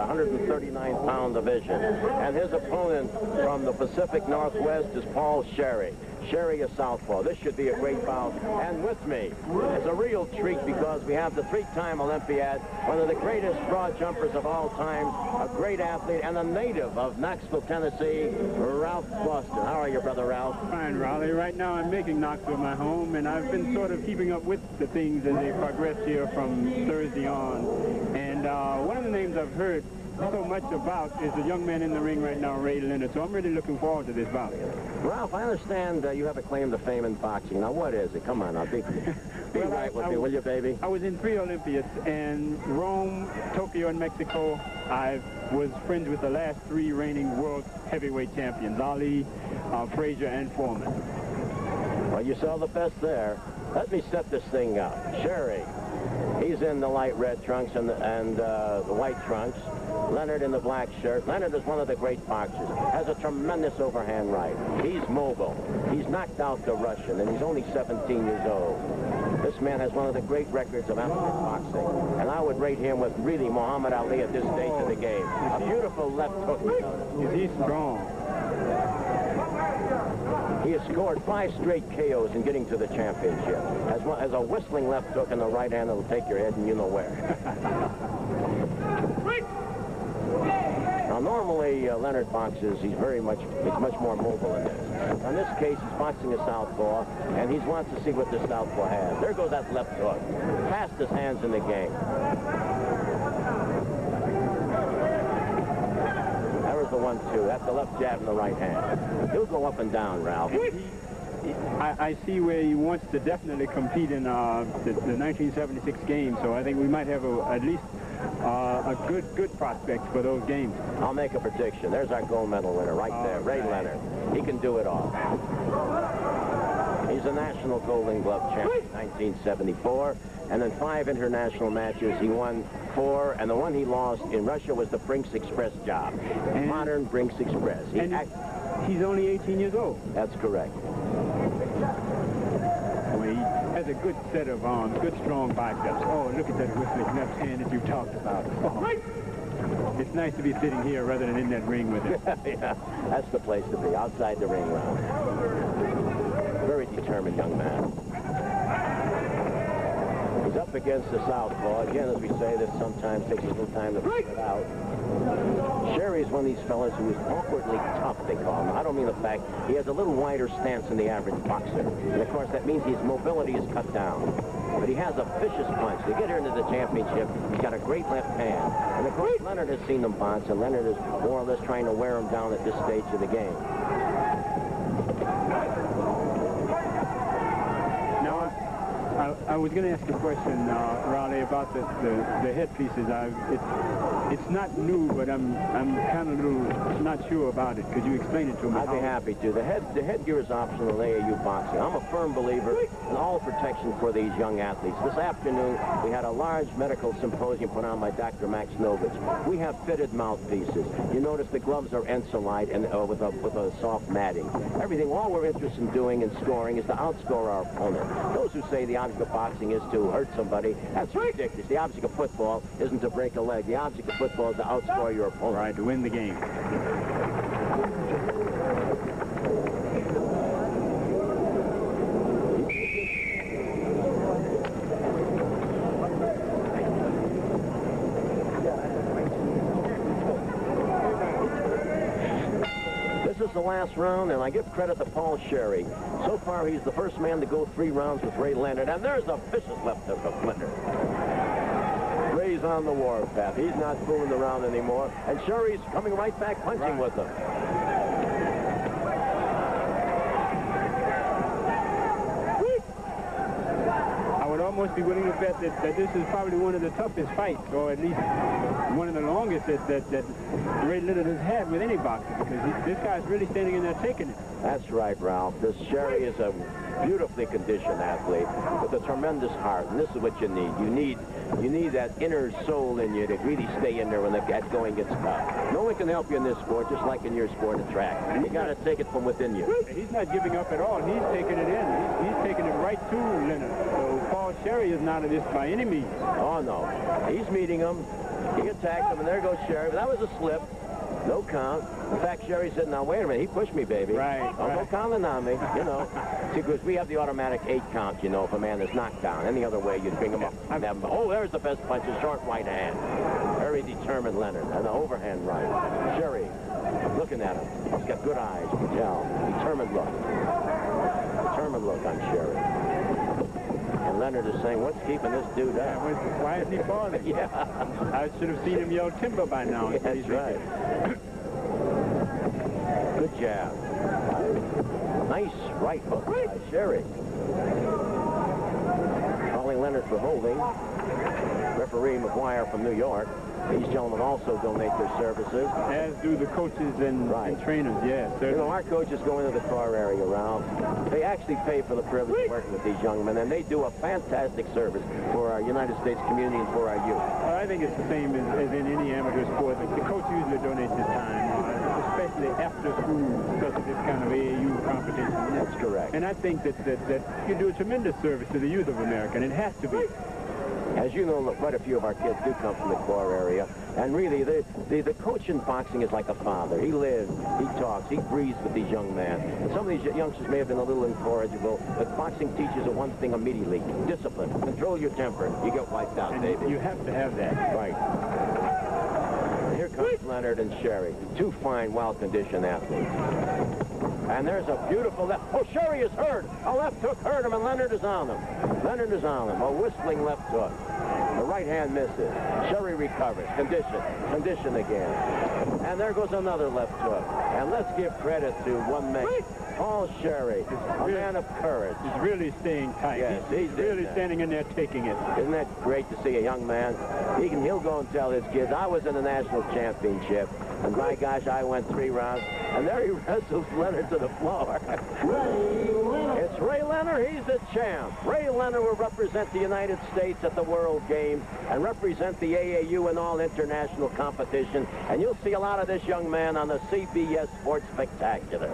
139-pound division. And his opponent from the Pacific Northwest is Paul Sherry. Sherry is southpaw. This should be a great bout. And with me, it's a real treat because we have the three-time Olympiad, one of the greatest broad jumpers of all time, a great athlete, and a native of Knoxville, Tennessee, Ralph Boston. How are you, Brother Ralph? Fine, Raleigh. Right now I'm making Knoxville my home, and I've been sort of keeping up with the things as they progress here from Thursday on. And one of the names I've heard so much about is the young man in the ring right now, Ray Leonard. So I'm really looking forward to this bout. Ralph, I understand you have a claim to fame in boxing. Now, what is it? Come on, now, be right with me, will you, baby? I was in 3 Olympiads, and Rome, Tokyo, and Mexico. I was friends with the last 3 reigning world heavyweight champions, Ali, Frazier, and Foreman. Well, you saw the best there. Let me set this thing up. Sherry, he's in the light red trunks and the white trunks. Leonard in the black shirt. Leonard is one of the great boxers. Has a tremendous overhand right. He's mobile. He's knocked out the Russian, and he's only 17 years old. This man has one of the great records of amateur boxing, and I would rate him with really Muhammad Ali at this stage of the game. A beautiful left hook. Is he strong? He has scored 5 straight KOs in getting to the championship. Has a whistling left hook in the right hand that'll take your head and you know where. Now, normally, Leonard boxes, he's much more mobile in this. In this case, he's boxing a southpaw, and he wants to see what the southpaw has. There goes that left hook. Fastest hands in the game. There's the 1-2. That's the left jab and the right hand. He'll go up and down, Ralph. I see where he wants to definitely compete in the 1976 games, so I think we might have at least a good prospect for those games. I'll make a prediction. There's our gold medal winner right there, Ray Leonard. He can do it all. He's a national Golden Glove champion in 1974, and in 5 international matches, he won 4, and the one he lost in Russia was the Brinks Express job. Modern Brinks Express. He's only 18 years old. That's correct. Well, he has a good set of arms, good strong biceps. Oh, look at that whistling left hand that you talked about. Oh. It's nice to be sitting here rather than in that ring with him. Yeah, that's the place to be, outside the ring round. Very determined young man. He's up against the southpaw. Again, as we say, this sometimes takes a little time to figure it out. Sherry's one of these fellas who is awkwardly tough, they call him. I don't mean the fact he has a little wider stance than the average boxer. And, of course, that means his mobility is cut down. But he has a vicious punch. To get here into the championship, he's got a great left hand. And, of course, Leonard has seen them box, and Leonard is more or less trying to wear him down at this stage of the game. I was going to ask a question, Raleigh, about the headpieces. It's not new, but I'm kind of a little not sure about it. Could you explain it to me? I'd be happy to. The headgear is optional in AAU boxing. I'm a firm believer in all protection for these young athletes. This afternoon, we had a large medical symposium put on by Dr. Max Novich. We have fitted mouthpieces. You notice the gloves are Ensolite and with a soft matting. Everything, all we're interested in doing in scoring is to outscore our opponent. Those who say the object of boxing is to hurt somebody, that's ridiculous. The object of football isn't to break a leg. The object of football is to outscore your opponent. Right, to win the game. This is the last round, and I give credit to Paul Sherry. So far, he's the first man to go 3 rounds with Ray Leonard, and there's a vicious left hook of Leonard. Ray's on the warpath. He's not fooling around anymore, and Sherry's coming right back punching with him. I would almost be willing to bet that this is probably one of the toughest fights, or at least one of the longest that Ray Leonard has had with any boxer, because this guy's really standing in there taking it. That's right, Ralph. This Sherry is a beautifully conditioned athlete with a tremendous heart, and this is what you need. You need that inner soul in you to really stay in there when the going gets tough. No one can help you in this sport, just like in your sport of track. You got to take it from within you. He's not giving up at all. He's taking it in. He's taking it right to Leonard. So Paul Sherry is not of this by any means. Oh, no. He's meeting him. He attacked him, and there goes Sherry. That was a slip. No count. In fact, Sherry said, now, wait a minute. He pushed me, baby. Right. Oh, right. no counting on me, you know. See, because we have the automatic 8 count, you know, if a man is knocked down. Any other way, you'd bring him up. And have him, oh, there's the best punch, a short right hand. Very determined Leonard. And the overhand right. Sherry, looking at him. He's got good eyes, you can tell. Determined look. Determined look on Sherry. And Leonard is saying, what's keeping this dude up? Why isn't he falling? Yeah. I should have seen him yell timber by now. Yeah, that's right. Good jab. Nice right hook by Sherry. Calling Leonard for holding. Referee McGuire from New York. These gentlemen also donate their services. As do the coaches and trainers, yes. You know, our coaches go into the car area, Ralph. They actually pay for the privilege of working with these young men, and they do a fantastic service for our United States community and for our youth. Well, I think it's the same as in any amateur sport. The coach usually donates his time, especially after school, because of this kind of AAU competition. That's correct. And I think that you do a tremendous service to the youth of America, and it has to be. As you know, look, quite a few of our kids do come from the core area. And really, the coach in boxing is like a father. He lives, he talks, he breathes with these young men. And some of these youngsters may have been a little incorrigible, but boxing teaches one thing immediately. Discipline. Control your temper. You get wiped out, And baby. you have to have that. Right. And here comes Leonard and Sherry. Two fine, well-conditioned athletes. And there's a beautiful left. Oh, Sherry is hurt. A left hook hurt him, and Leonard is on him. Leonard is on him. A whistling left hook. The right hand misses. Sherry recovers. Condition again. And there goes another left hook. And let's give credit to one man. Paul Sherry, a man of courage. He's really staying tight. Yes, he's really standing in there taking it. Isn't that great to see a young man? He'll go and tell his kids, I was in the national championship, and by gosh, I went 3 rounds, and there he wrestles Leonard to the floor. It's Ray Leonard. He's the champ. Ray Leonard will represent the United States at the World Games and represent the AAU in all international competition, and you'll see a lot of this young man on the CBS Sports Spectacular.